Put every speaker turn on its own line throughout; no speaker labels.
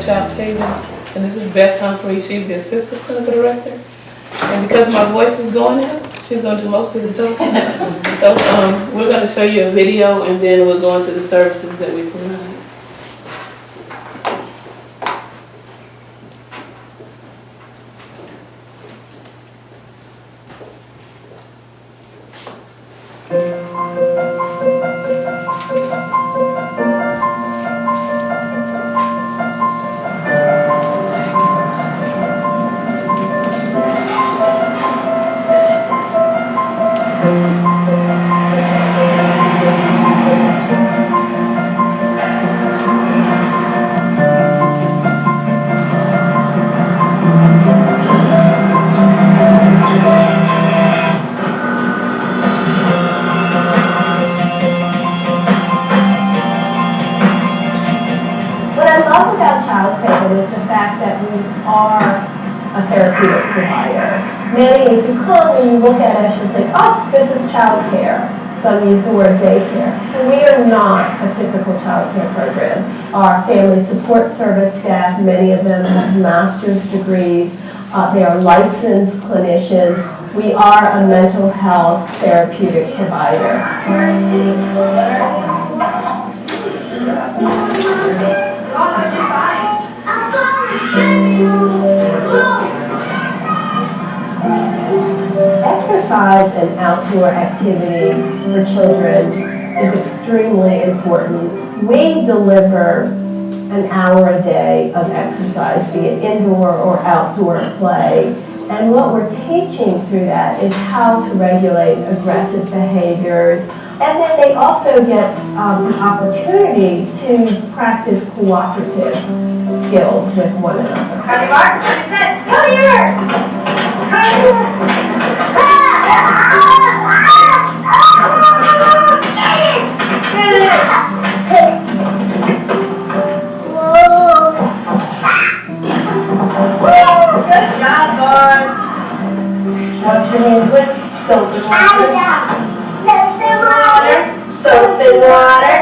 Child Haven, and this is Beth Humphrey. She's the assistant clinical director. And because my voice is going out, she's going to do most of the talking. So we're going to show you a video, and then we'll go into the services that we provide.
Many, if you come and you look at us, you'll think, oh, this is child care. Some use the word daycare. We are not a typical child care program. Our family support service staff, many of them have master's degrees. They are licensed clinicians. We are a mental health therapeutic provider. Exercise and outdoor activity for children is extremely important. We deliver an hour a day of exercise, be it indoor or outdoor play. And what we're teaching through that is how to regulate aggressive behaviors. And then they also get an opportunity to practice cooperative skills with one another.
Come here! Come here! Good job, boy.
Wash your hands with soap and water. Soap and water.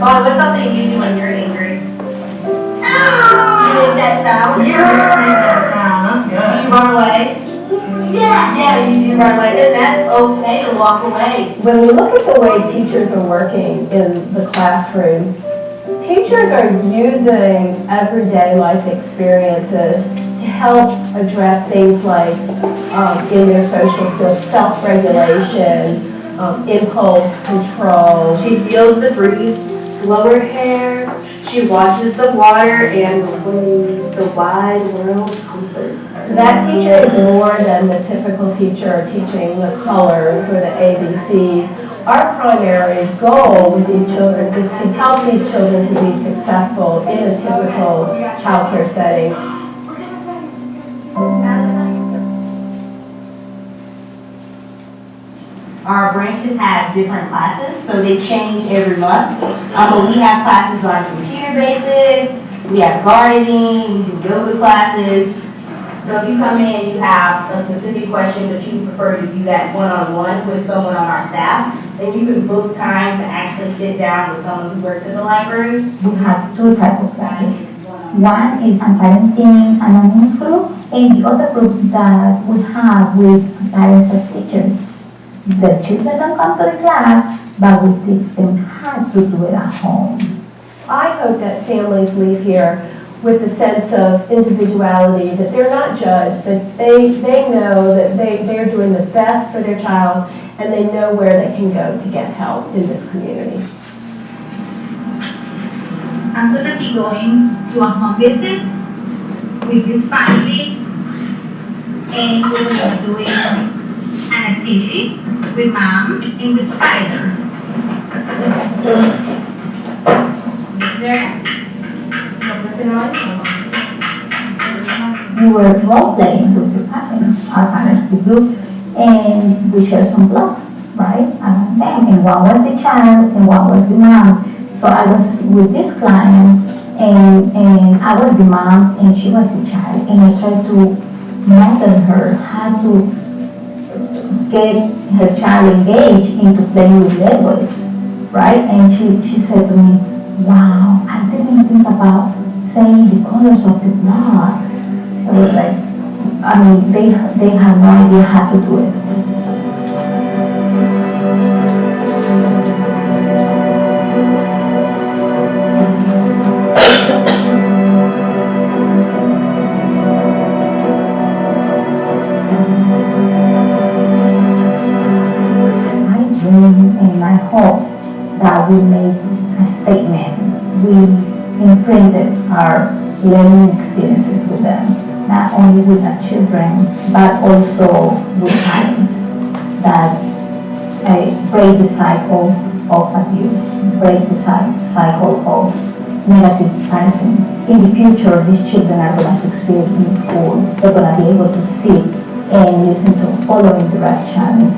Vaughn, what's something you do when you're angry? You make that sound?
You're making that sound. That's
Do
good.
you run away? Yeah, you do run away. And that's okay to walk away.
When we look at the way teachers are working in the classroom, teachers are using everyday life experiences to help address things like in their social skills, self-regulation, impulse control.
She feels the breeze blow her hair. She watches the water and the wide world comforts her.
That teacher is more than the typical teacher teaching the colors or the ABCs. Our primary goal with these children is to help these children to be successful in a typical child care setting.
Our branches have different classes, so they change every month. But we have classes on computer basics, we have gardening, we do yoga classes. So if you come in and you have a specific question, but you prefer to do that one-on-one with someone on our staff, then you can book time to actually sit down with someone who works in the library.
We have two types of classes. One is a parenting anonymous group, and the other group that we have with parents as teachers. The children don't come to the class, but we teach them how to do it at home.
I hope that families leave here with a sense of individuality, that they're not judged, that they know that they're doing the best for their child, and they know where they can go to get help in this community.
I'm going to be going to a home visit with this family, and we're going to be doing an activity with Mom and with Spider.
We were role playing with the parents, our parents we do, and we share some blocks, right, around them. And one was the child, and one was the mom. So I was with this client, and I was the mom and she was the child, and I tried to model her how to get her child engaged into playing with Legos, right? And she said to me, wow, I didn't think about saying the colors of the blocks. I was like, I mean, they have no idea how to do it. My dream and my hope that we made a statement. We imprinted our learning experiences with them, not only with our children, but also with parents, that break the cycle of abuse, break the cycle of negative parenting. In the future, these children are going to succeed in school. They're going to be able to sit and listen to following directions.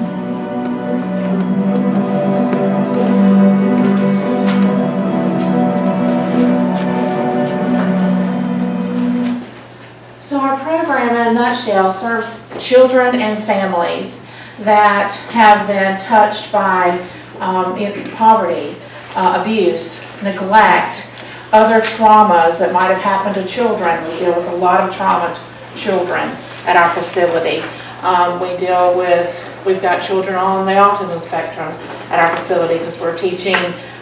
So our program in a nutshell serves children and families that have been touched by poverty, abuse, neglect, other traumas that might have happened to children. We deal with a lot of trauma children at our facility. We've got children on the autism spectrum at our facility because we're teaching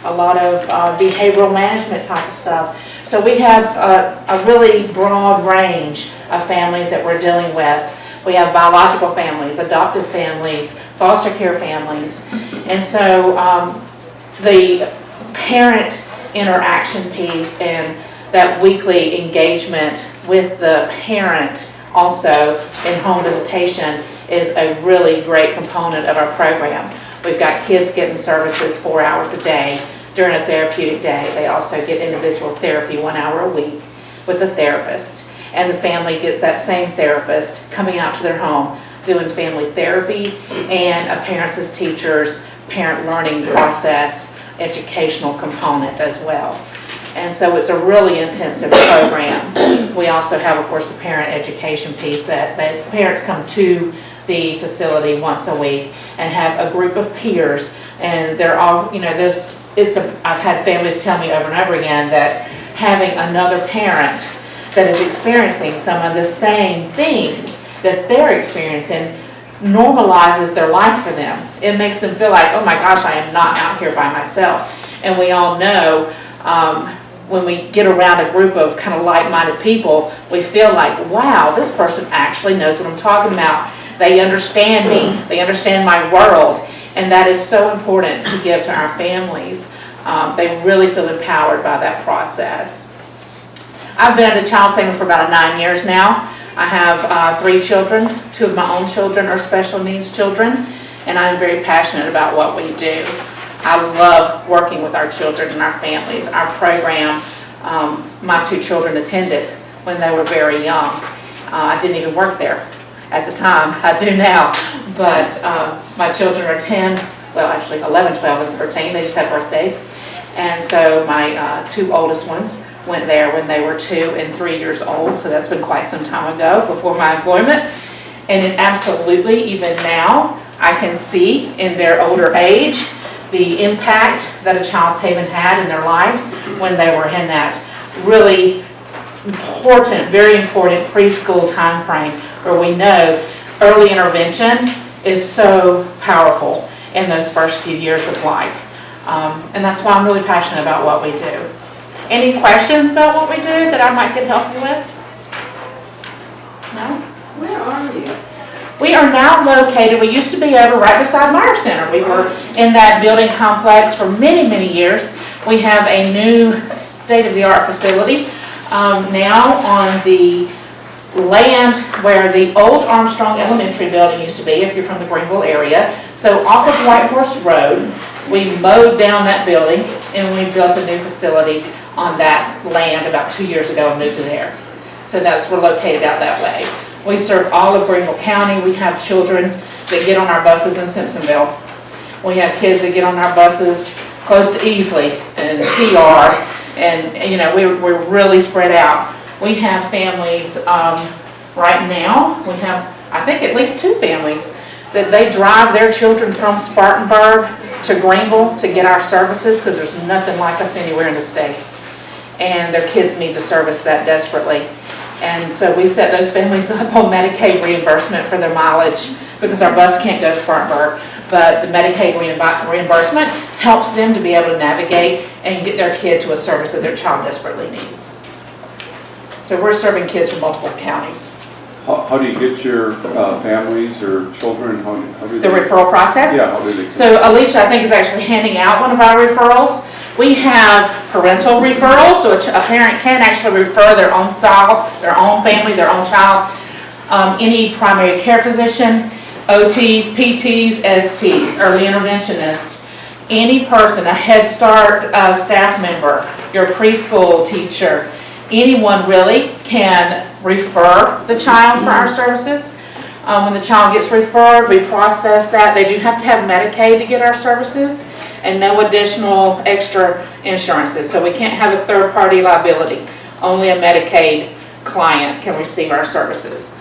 a lot of behavioral management type of stuff. So we have a really broad range of families that we're dealing with. We have biological families, adoptive families, foster care families. And so the parent interaction piece and that weekly engagement with the parent also in home visitation is a really great component of our program. We've got kids getting services 4 hours a day during a therapeutic day. They also get individual therapy 1 hour a week with a therapist. And the family gets that same therapist coming out to their home, doing family therapy and a parents as teachers, parent learning process, educational component as well. And so it's a really intensive program. We also have, of course, the parent education piece that parents come to the facility once a week and have a group of peers, and they're all, I've had families tell me over and over again that having another parent that is experiencing some of the same things that they're experiencing normalizes their life for them. It makes them feel like, oh my gosh, I am not out here by myself. And we all know when we get around a group of kind of like-minded people, we feel like, wow, this person actually knows what I'm talking about. They understand me. They understand my world. And that is so important to give to our families. They really feel empowered by that process. I've been at the Child Center for about 9 years now. I have 3 children. 2 of my own children are special needs children, and I'm very passionate about what we do. I love working with our children and our families. Our program, my 2 children attended when they were very young. I didn't even work there at the time. I do now, but my children are 10, well actually 11, 12, and 13. They just had birthdays. And so my 2 oldest ones went there when they were 2 and 3 years old, so that's been quite some time ago before my employment. And it absolutely, even now, I can see in their older age the impact that a Child's Haven had in their lives when they were in that really important, very important preschool time frame where we know early intervention is so powerful in those first few years of life. And that's why I'm really passionate about what we do. Any questions about what we do that I might could help you with? No?
Where are you?
We are now located, we used to be over right beside Meyer Center. We were in that building complex for many, many years. We have a new state-of-the-art facility now on the land where the old Armstrong Elementary building used to be, if you're from the Greenville area. So off of White Horse Road, we mowed down that building and we built a new facility on that land about 2 years ago and moved to there. So we're located out that way. We serve all of Greenville County. We have children that get on our buses in Simpsonville. We have kids that get on our buses close to Easley and TR, and, you know, we're really spread out. We have families, right now, we have, I think, at least 2 families that they drive their children from Spartanburg to Greenville to get our services, because there's nothing like us anywhere in the state. And their kids need the service that desperately. And so we set those families up on Medicaid reimbursement for their mileage, because our bus can't go to Spartanburg. But the Medicaid reimbursement helps them to be able to navigate and get their kid to a service that their child desperately needs. So we're serving kids from multiple counties.
How do you get your families or children, how do
The
they?
referral process?
Yeah, how do they?
So Alicia, I think, is actually handing out one of our referrals. We have parental referrals, so a parent can actually refer their own child, their own family, their own child, any primary care physician, OTs, PTs, STs, early interventionists, any person, a Head Start staff member, your preschool teacher, anyone really can refer the child for our services. When the child gets referred, we process that. They do have to have Medicaid to get our services, and no additional extra insurances. So we can't have a third-party liability. Only a Medicaid client can receive our services.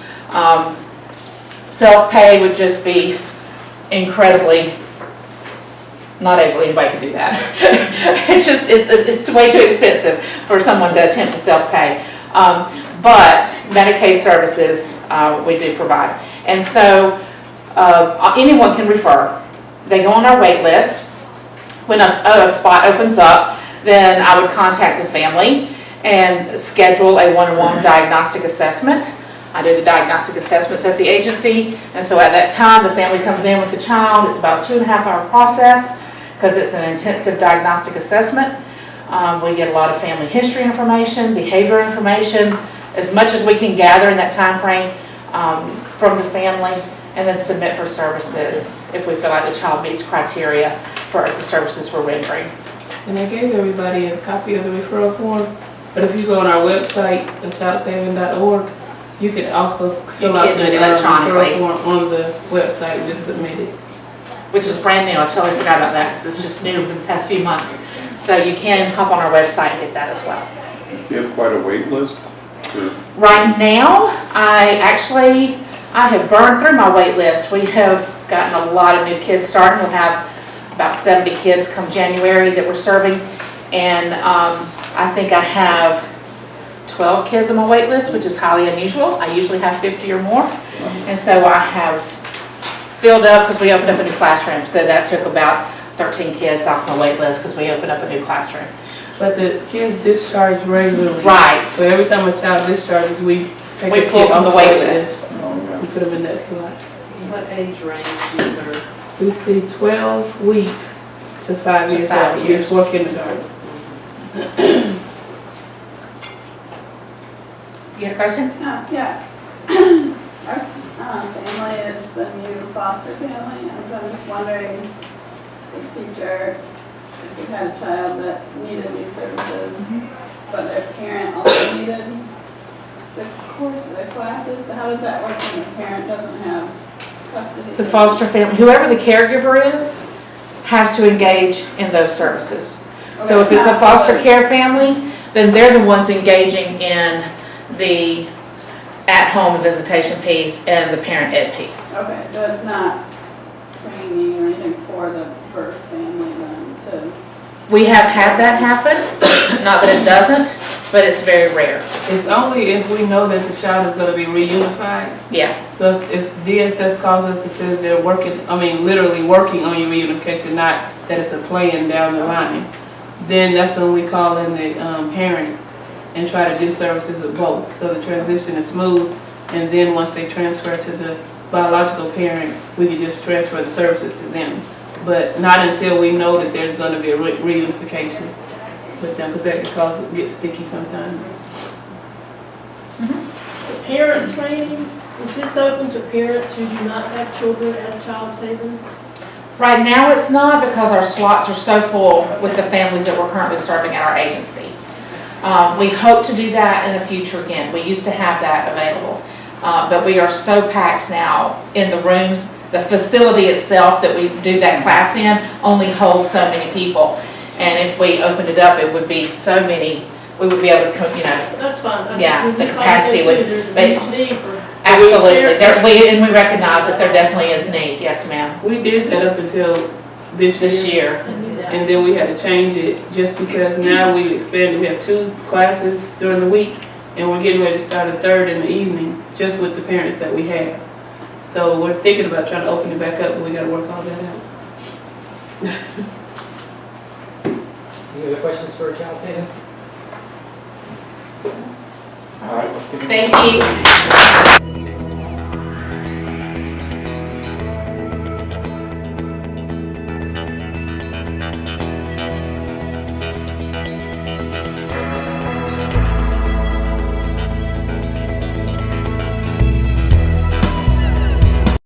Self-pay would just be incredibly, not anybody can do that. it's way too expensive for someone to attempt to self-pay. But Medicaid services we do provide. And so anyone can refer. They go on our wait list. When a spot opens up, then I would contact the family and schedule a one-on-one diagnostic assessment. I do the diagnostic assessments at the agency, and so at that time, the family comes in with the child. It's about a 2.5-hour process because it's an intensive diagnostic assessment. We get a lot of family history information, behavior information, as much as we can gather in that time frame from the family, and then submit for services if we feel like the child meets criteria for the services we're rendering.
And I gave everybody a copy of the referral form, but if you go on our website, thechildsaving.org, you can also fill out the referral form on the website and just submit it.
Which is brand new. I totally forgot about that because it's just new in the past few months. So you can hop on our website and get that as well.
Do you have quite a wait list?
Right now, I have burned through my wait list. We have gotten a lot of new kids starting. We'll have about 70 kids come January that we're serving. And I think I have 12 kids on my wait list, which is highly unusual. I usually have 50 or more. And so I have filled up because we opened up a new classroom. So that took about 13 kids off my wait list because we opened up a new classroom.
But the kids discharge regularly.
Right.
So every time a child discharges, we take
We
a
pull
kid
from
off
the wait list.
We put them in that slot.
What age range do you serve?
We see 12 weeks to 5
To
years
5
old,
years.
before kindergarten.
You had a question?
Yeah. Our family is the new foster family, and so I'm just wondering if future, if you had a child that needed these services, but their parent also needed the course, the classes, how does that work when the parent doesn't have custody?
The foster family, whoever the caregiver is, has to engage in those services. So if it's a foster care family, then they're the ones engaging in the at-home visitation piece and the parent ed piece.
Okay, so it's not training or anything for the birth family then to...
We have had that happen, not that it doesn't, but it's very rare.
It's only if we know that the child is going to be reunified.
Yeah,
So if DSS calls us and says they're working, literally working on your reunification, not that it's a plan down the line, then that's when we call in the parent and try to do services with both. So the transition is smooth, and then once they transfer to the biological parent, we can just transfer the services to them. But not until we know that there's going to be a reunification with them, because that can cause it to get sticky sometimes.
Parent training, is this open to parents who do not have children at a child saving?
right now it's not because our slots are so full with the families that we're currently serving at our agency. We hope to do that in the future again. We used to have that available, but we are so packed now in the rooms. The facility itself that we do that class in only holds so many people. And if we opened it up, it would be so many, we would be able to,
That's fine. I
Yeah,
just-
the capacity would-
There's
but-
a huge need for.
absolutely. And we recognize that there definitely is need, yes, ma'am,
We did that up until this
this year.
And then we had to change it just because now we've expanded, we have 2 classes during the week and we're getting ready to start a 3rd in the evening, just with the parents that we have. So we're thinking about trying to open it back up, but we gotta work all that out.
Any other questions for Child Saving? All right, let's give it.
Thank you.